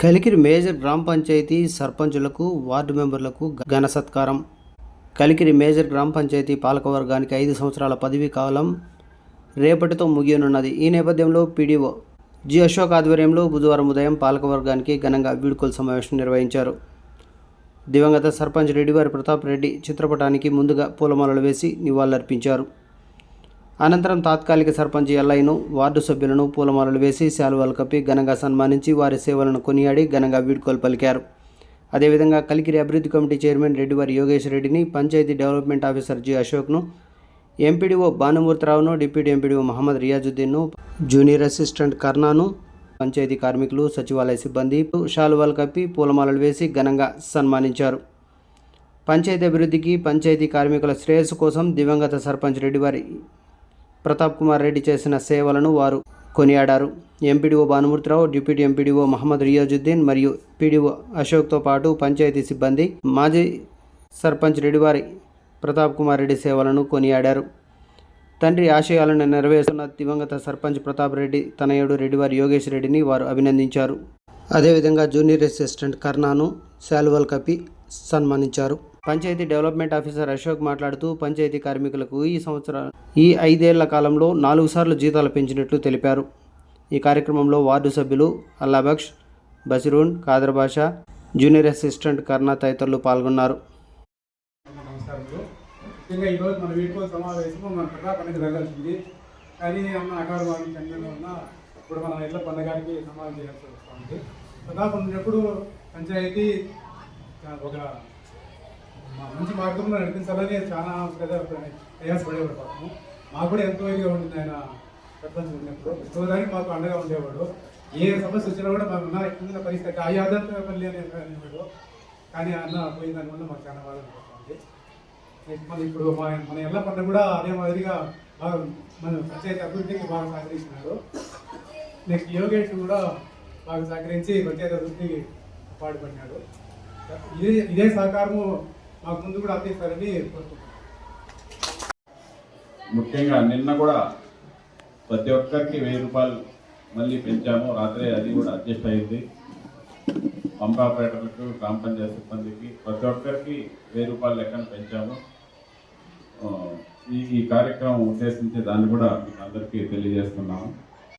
Kalikiri major గ్రామ పంచాయతీ సర్పంచులకు ward మెంబర్లకు ఘన సత్కారం. కలికిరి మేజర్ గ్రామ పంచాయతీ పాలకవర్గానికి 5 సంవత్సరాల పదవీ కాలం రేపటితో ముగియనున్నది. ఈ నేపథ్యంలో పీడీఓ జి అశోక్ ఆధ్వర్యంలో బుధవారం ఉదయం పాలకవర్గానికి ఘనంగా వీడ్కోలు సమావేశం నిర్వహించారు. దివంగత సర్పంచ్ రెడ్డివారి ప్రతాప్ రెడ్డి చిత్రపటానికి ముందుగా పూలమాలలు వేసి నివాళులర్పించారు. అనంతరం తాత్కాలిక సర్పంచ్ ఎల్లయ్యను, వార్డు సభ్యులను పూలమాలలు వేసి శాలువాలు కప్పి ఘనంగా సన్మానించి వారి సేవలను కొనియాడి ఘనంగా వీడ్కోలు పలికారు. అదేవిధంగా కలికిరి అభివృద్ధి కమిటీ చైర్మన్ రెడ్డివారి యోగేష్ రెడ్డిని, పంచాయతీ డెవలప్మెంట్ ఆఫీసర్ జి అశోక్ను, ఎంపీడీఓ భానుమూర్తిరావును, డిప్యూటీ ఎంపీడీఓ మహమ్మద్ రియాజుద్దీన్ను, జూనియర్ అసిస్టెంట్ కర్నాను, పంచాయతీ కార్మికులు, సచివాలయ సిబ్బంది శాలువాలు కప్పి పూలమాలలు వేసి ఘనంగా సన్మానించారు. పంచాయతీ అభివృద్ధికి, పంచాయతీ కార్మికుల శ్రేయస్సు కోసం దివంగత సర్పంచ్ రెడ్డివారి ప్రతాప్ కుమార్ రెడ్డి చేసిన సేవలను వారు కొనియాడారు. MPDO Bhanumurthirao, deputy MPDO Mohammed Riyazuddin మరియు పీడీఓ అశోక్తో పాటు పంచాయతీ సిబ్బంది మాజీ సర్పంచ్ రెడ్డివారి ప్రతాప్ కుమార్ రెడ్డి సేవలను కొనియాడారు. తండ్రి ఆశయాలను నెరవేరుస్తున్న దివంగత సర్పంచ్ ప్రతాప్ రెడ్డి తనయుడు రెడ్డివారి యోగేష్ రెడ్డిని వారు అభినందించారు. అదేవిధంగా జూనియర్ అసిస్టెంట్ కర్నాను శాలువాలు కప్పి సన్మానించారు. పంచాయతీ డెవలప్మెంట్ ఆఫీసర్ అశోక్ మాట్లాడుతూ పంచాయతీ కార్మికులకు ఈ 5 ఏళ్ల కాలంలో 4 సార్లు జీతాలు పెంచినట్లు తెలిపారు. ఈ కార్యక్రమంలో వార్డు సభ్యులు అల్లాబక్ష్, బసిరూన్, ఖాదర్ బాషా, జూనియర్ అసిస్టెంట్ కర్నా తదితరులు పాల్గొన్నారు. ఈరోజు మన వీడ్కోలు సమావేశం మన ప్రతాప్ అనేది జరగాల్సింది, కానీ అకాల వల్ల ఇప్పుడు మన ఇళ్ళ పండగానికి సమావేశం చేయాల్సి వస్తుంది. ప్రతాప్ ఉన్నప్పుడు పంచాయతీ ఒక మంచి మార్గంలో నడిపించాలని చాలా ప్రయాసపడేవాడు. పాపము మాకు కూడా ఎంతో ఇదిగా ఉండింది. ఆయన సర్పంచ్ ఉన్నప్పుడు ఎంతోదానికి మాకు అండగా ఉండేవాడు. ఏ సమస్య వచ్చినా కూడా మాకు ఉన్న పరిస్థితి ఆ యాదంతో పల్లి అనేవాడు. కానీ అన్న పోయిన దానివల్ల మాకు చాలా బాధ అనిపిస్తుంది. మన ఇప్పుడు మన ఎల్ల పండుగ కూడా అదే మాదిరిగా బాగా మన పంచాయతీ అభివృద్ధికి బాగా సహకరించినారు. నెక్స్ట్ యోగేష్ కూడా బాగా సహకరించి పంచాయతీ అభివృద్ధికి పాటుపడినాడు. ఇదే సహకారము మాకు ముందు కూడా అందిస్తారని కోరుకుంటున్నాను. ముఖ్యంగా నిన్న కూడా ప్రతి ఒక్కరికి 1000 రూపాయలు మళ్ళీ పెంచాము. రాత్రి అది కూడా అడ్జస్ట్ అయింది. పంప్ ఆపరేటర్లకు, గ్రామ పంచాయతీ సిబ్బందికి ప్రతి ఒక్కరికి 1000 రూపాయలు లెక్కన పెంచాము. ఈ కార్యక్రమం ఉద్దేశించి దాన్ని కూడా మీకు అందరికీ తెలియజేస్తున్నాము.